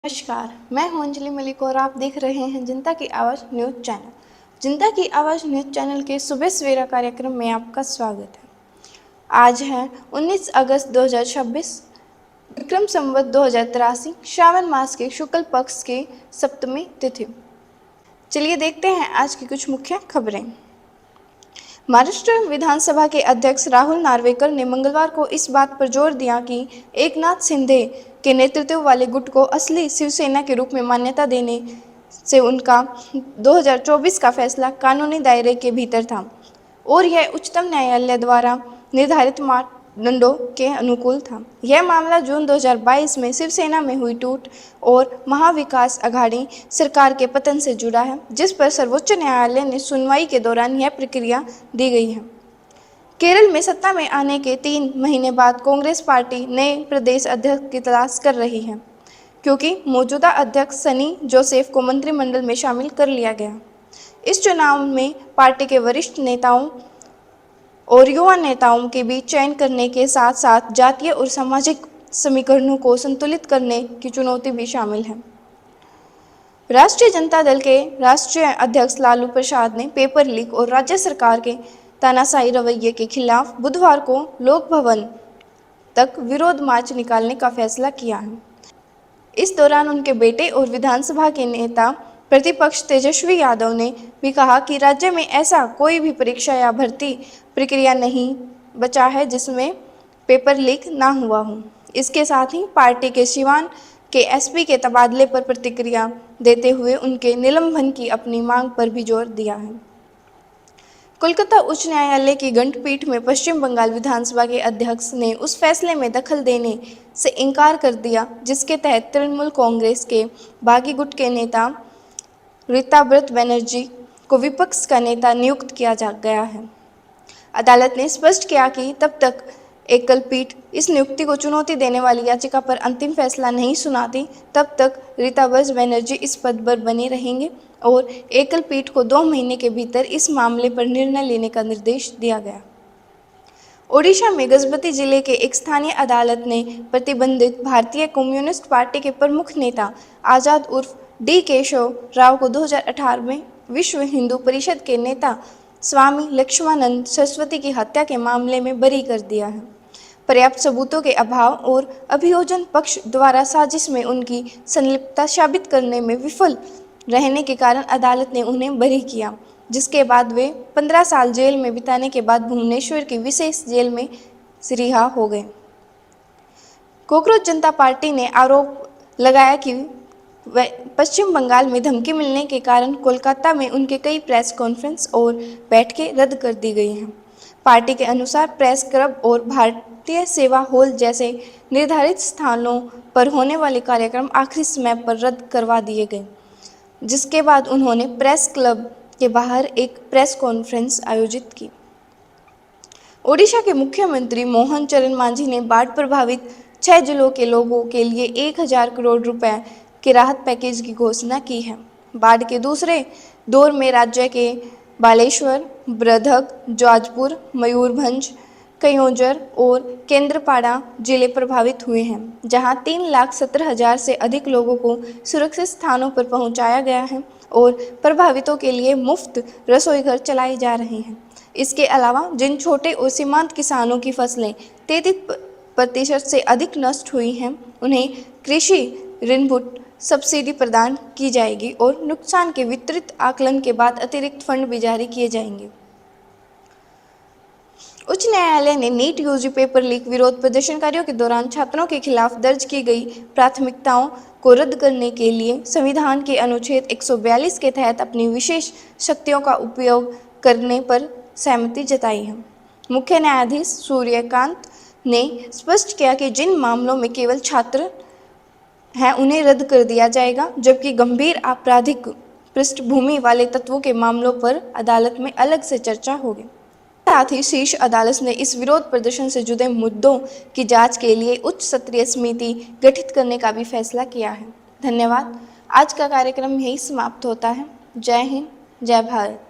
नमस्कार, मैं हूं अंजलि मलिक और आप देख रहे हैं जनता की आवाज़ न्यूज़ चैनल। जनता की आवाज़ न्यूज़ चैनल के सुबह सवेरा कार्यक्रम में आपका स्वागत है। आज है 19 अगस्त 2026, विक्रम संवत 2083, श्रावण मास के शुक्ल पक्ष की सप्तमी तिथि। चलिए देखते हैं आज की कुछ मुख्य खबरें। महाराष्ट्र विधानसभा के अध्यक्ष राहुल नार्वेकर ने मंगलवार को इस बात पर जोर दिया कि एकनाथ शिंदे के नेतृत्व वाले गुट को असली शिवसेना के रूप में मान्यता देने से उनका 2024 का फैसला कानूनी दायरे के भीतर था और यह उच्चतम न्यायालय द्वारा निर्धारित मापदंडों के अनुकूल था। यह मामला जून 2022 में शिवसेना में हुई टूट और महाविकास अघाड़ी सरकार के पतन से जुड़ा है, जिस पर सर्वोच्च न्यायालय ने सुनवाई के दौरान यह प्रक्रिया दी गई है। केरल में सत्ता में आने के 3 महीने बाद कांग्रेस पार्टी नए प्रदेश अध्यक्ष की तलाश कर रही है, क्योंकि मौजूदा अध्यक्ष सनी जोसेफ को मंत्रिमंडल में शामिल कर लिया गया। इस चुनाव में पार्टी के वरिष्ठ नेताओं और युवा नेताओं के बीच चयन करने के साथ साथ जातीय और सामाजिक समीकरणों को संतुलित करने की चुनौती भी शामिल है। राष्ट्रीय जनता दल के राष्ट्रीय अध्यक्ष लालू प्रसाद ने पेपर लीक और राज्य सरकार के तानाशाही रवैये के खिलाफ बुधवार को लोक भवन तक विरोध मार्च निकालने का फैसला किया है। इस दौरान उनके बेटे और विधानसभा के नेता प्रतिपक्ष तेजस्वी यादव ने भी कहा कि राज्य में ऐसा कोई भी परीक्षा या भर्ती प्रक्रिया नहीं बचा है जिसमें पेपर लीक ना हुआ हो। इसके साथ ही पार्टी के सिवान के एसपी के तबादले पर प्रतिक्रिया देते हुए उनके निलंबन की अपनी मांग पर भी जोर दिया है। कोलकाता उच्च न्यायालय की खंडपीठ में पश्चिम बंगाल विधानसभा के अध्यक्ष ने उस फैसले में दखल देने से इनकार कर दिया जिसके तहत तृणमूल कांग्रेस के बागी गुट के नेता रीताब्रत बनर्जी को विपक्ष का नेता नियुक्त किया गया है। अदालत ने स्पष्ट किया कि तब तक एकल पीठ इस नियुक्ति को चुनौती देने वाली याचिका पर अंतिम फैसला नहीं सुनाती, तब तक रीताब्रत बनर्जी इस पद पर बने रहेंगे और एकल पीठ को 2 महीने के भीतर इस मामले पर निर्णय लेने का निर्देश दिया गया। ओडिशा में गजपति जिले के एक स्थानीय अदालत ने प्रतिबंधित भारतीय कम्युनिस्ट पार्टी के प्रमुख नेता आजाद उर्फ डी केशव राव को 2018 में विश्व हिंदू परिषद के नेता स्वामी लक्ष्मानंद सरस्वती की हत्या के मामले में बरी कर दिया है। पर्याप्त सबूतों के अभाव और अभियोजन पक्ष द्वारा साजिश में उनकी संलिप्तता साबित करने में विफल रहने के कारण अदालत ने उन्हें बरी किया, जिसके बाद वे 15 साल जेल में बिताने के बाद भुवनेश्वर की विशेष जेल में रिहा हो गए। कॉकरोच जनता पार्टी ने आरोप लगाया कि पश्चिम बंगाल में धमकी मिलने के कारण कोलकाता में उनके कई प्रेस कॉन्फ्रेंस और बैठकें रद्द कर दी गई हैं। पार्टी के अनुसार प्रेस क्लब और भारतीय सेवा हॉल जैसे निर्धारित स्थानों पर होने वाले कार्यक्रम आखिरी समय पर रद्द करवा दिए गए, जिसके बाद उन्होंने प्रेस क्लब के बाहर एक प्रेस कॉन्फ्रेंस आयोजित की। ओडिशा के मुख्यमंत्री मोहन चरण मांझी ने बाढ़ प्रभावित 6 जिलों के लोगों के लिए 1000 करोड़ रुपए के राहत पैकेज की घोषणा की है। बाढ़ के दूसरे दौर में राज्य के बालेश्वर, बृहद्, जाजपुर, मयूरभंज, कन्नौज और केंद्रपाड़ा जिले प्रभावित हुए हैं, जहां 3,17,000 से अधिक लोगों को सुरक्षित स्थानों पर पहुंचाया गया है और प्रभावितों के लिए मुफ्त रसोई घर चलाए जा रहे हैं। इसके अलावा जिन छोटे और सीमांत किसानों की फसलें 33% से अधिक नष्ट हुई हैं, उन्हें कृषि ऋण सब्सिडी प्रदान की जाएगी और नुकसान के विस्तृत आकलन के बाद अतिरिक्त फंड भी जारी किए जाएंगे। उच्च न्यायालय ने नीट यूजी पेपर लीक विरोध प्रदर्शनकारियों के दौरान छात्रों के खिलाफ दर्ज की गई प्राथमिकताओं को रद्द करने के लिए संविधान के अनुच्छेद 142 के तहत अपनी विशेष शक्तियों का उपयोग करने पर सहमति जताई है। मुख्य न्यायाधीश सूर्यकांत ने स्पष्ट किया कि जिन मामलों में केवल छात्र हैं उन्हें रद्द कर दिया जाएगा, जबकि गंभीर आपराधिक पृष्ठभूमि वाले तत्वों के मामलों पर अदालत में अलग से चर्चा होगी। साथ ही शीर्ष अदालत ने इस विरोध प्रदर्शन से जुड़े मुद्दों की जांच के लिए उच्च स्तरीय समिति गठित करने का भी फैसला किया है। धन्यवाद। आज का कार्यक्रम यही समाप्त होता है। जय हिंद, जय भारत।